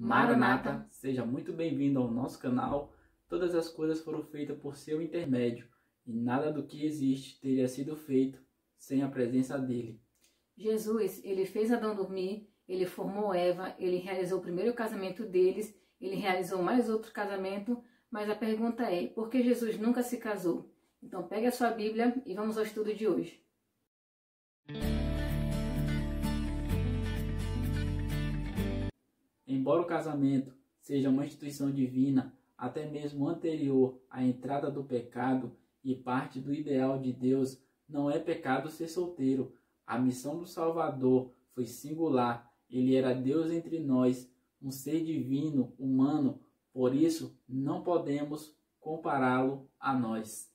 Maranata, seja muito bem-vindo ao nosso canal. Todas as coisas foram feitas por seu intermédio, e nada do que existe teria sido feito sem a presença dele. Jesus, ele fez Adão dormir, ele formou Eva, ele realizou o primeiro casamento deles, ele realizou mais outro casamento, mas a pergunta é, por que Jesus nunca se casou? Então pegue a sua Bíblia e vamos ao estudo de hoje. Embora o casamento seja uma instituição divina, até mesmo anterior à entrada do pecado e parte do ideal de Deus, não é pecado ser solteiro. A missão do Salvador foi singular. Ele era Deus entre nós, um ser divino, humano, por isso não podemos compará-lo a nós.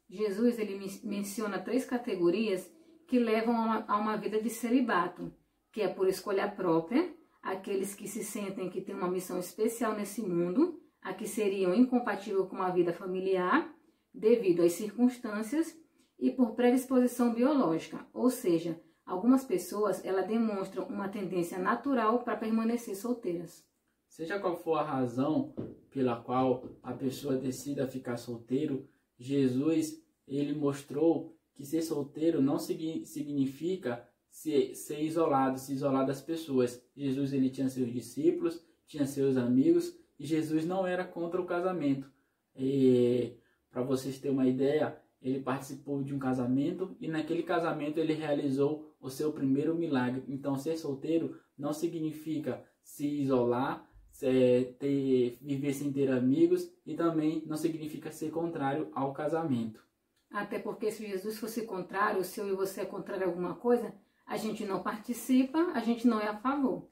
Jesus ele menciona 3 categorias que levam a uma vida de celibato, que é por escolha própria, aqueles que se sentem que têm uma missão especial nesse mundo, a que seriam incompatíveis com uma vida familiar, devido às circunstâncias, e por predisposição biológica, ou seja, algumas pessoas elas demonstram uma tendência natural para permanecer solteiras. Seja qual for a razão pela qual a pessoa decida ficar solteiro, Jesus ele mostrou que ser solteiro não significa ser isolado, se isolar das pessoas. Jesus ele tinha seus discípulos, tinha seus amigos, e Jesus não era contra o casamento. Para vocês terem uma ideia, ele participou de um casamento e naquele casamento ele realizou o seu primeiro milagre. Então ser solteiro não significa se isolar, viver sem ter amigos, e também não significa ser contrário ao casamento. Até porque se Jesus fosse contrário, se eu e você é contrário a alguma coisa, a gente não participa, a gente não é a favor.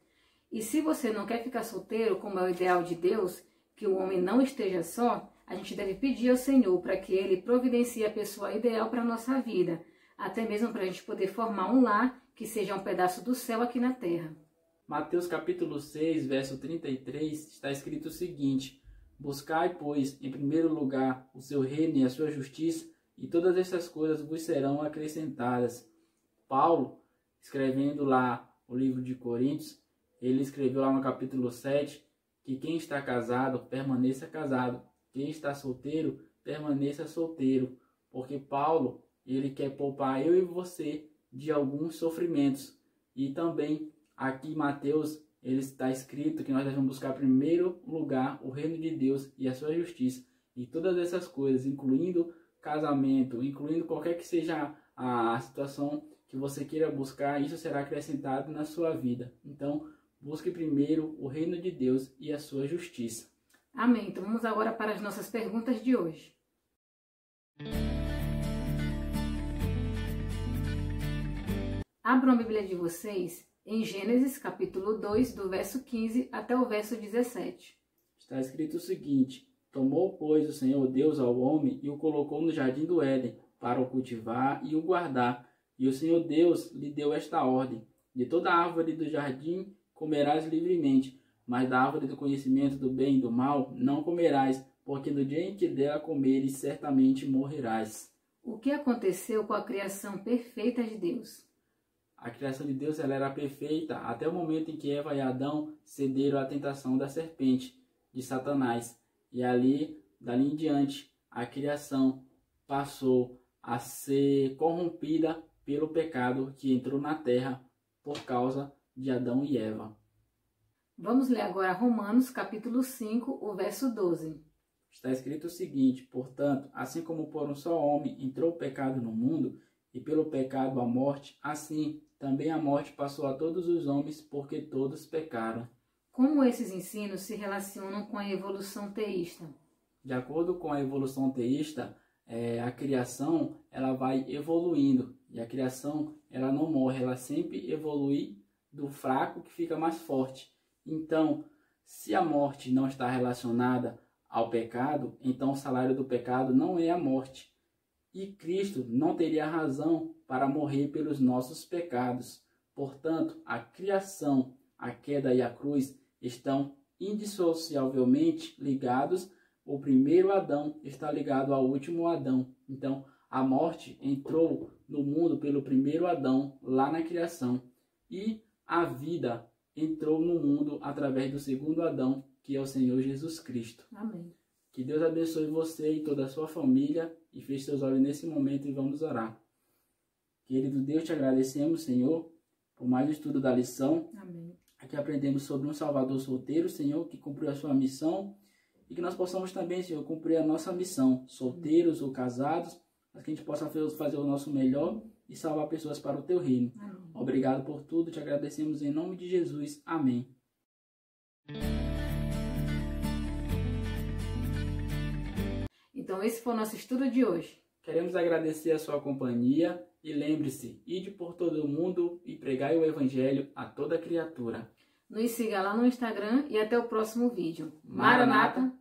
E se você não quer ficar solteiro, como é o ideal de Deus, que o homem não esteja só, a gente deve pedir ao Senhor para que Ele providencie a pessoa ideal para a nossa vida, até mesmo para a gente poder formar um lar que seja um pedaço do céu aqui na terra. Mateus capítulo 6, verso 33, está escrito o seguinte: buscai, pois, em primeiro lugar o seu reino e a sua justiça, e todas essas coisas vos serão acrescentadas. Paulo, escrevendo lá o livro de Coríntios, ele escreveu lá no capítulo 7 que quem está casado, permaneça casado. Quem está solteiro, permaneça solteiro. Porque Paulo, ele quer poupar eu e você de alguns sofrimentos. E também aqui em Mateus, ele está escrito que nós devemos buscar em primeiro lugar o reino de Deus e a sua justiça. E todas essas coisas, incluindo casamento, incluindo qualquer que seja a situação que você queira buscar, isso será acrescentado na sua vida. Então, busque primeiro o reino de Deus e a sua justiça. Amém. Então vamos agora para as nossas perguntas de hoje. Abram a Bíblia de vocês em Gênesis capítulo 2, do verso 15 até o verso 17. Está escrito o seguinte: tomou, pois, o Senhor Deus ao homem e o colocou no jardim do Éden, para o cultivar e o guardar. E o Senhor Deus lhe deu esta ordem: de toda árvore do jardim comerás livremente, mas da árvore do conhecimento do bem e do mal não comerás, porque no dia em que dela comeres, certamente morrerás. O que aconteceu com a criação perfeita de Deus? A criação de Deus ela era perfeita até o momento em que Eva e Adão cederam à tentação da serpente, de Satanás. E dali em diante, a criação passou a ser corrompida pelo pecado que entrou na terra por causa de Adão e Eva. Vamos ler agora Romanos capítulo 5, o verso 12. Está escrito o seguinte: portanto, assim como por um só homem entrou o pecado no mundo, e pelo pecado a morte, assim também a morte passou a todos os homens, porque todos pecaram. Como esses ensinos se relacionam com a evolução teísta? De acordo com a evolução teísta, a criação ela vai evoluindo, e a criação ela não morre, ela sempre evolui do fraco que fica mais forte. Então, se a morte não está relacionada ao pecado, então o salário do pecado não é a morte. E Cristo não teria razão para morrer pelos nossos pecados. Portanto, a criação, a queda e a cruz estão indissociavelmente ligados. O primeiro Adão está ligado ao último Adão. Então, a morte entrou no mundo pelo primeiro Adão, lá na criação. E a vida entrou no mundo através do segundo Adão, que é o Senhor Jesus Cristo. Amém. Que Deus abençoe você e toda a sua família e feche seus olhos nesse momento e vamos orar. Querido Deus, te agradecemos, Senhor, por mais o estudo da lição. Amém. Aqui aprendemos sobre um Salvador solteiro, Senhor, que cumpriu a sua missão e que nós possamos também, Senhor, cumprir a nossa missão, solteiros ou casados, mas que a gente possa fazer o nosso melhor e salvar pessoas para o teu reino. Amém. Obrigado por tudo, te agradecemos em nome de Jesus. Amém. Então esse foi o nosso estudo de hoje. Queremos agradecer a sua companhia e lembre-se, ide por todo o mundo e pregai o Evangelho a toda criatura. Nos siga lá no Instagram e até o próximo vídeo. Maranata.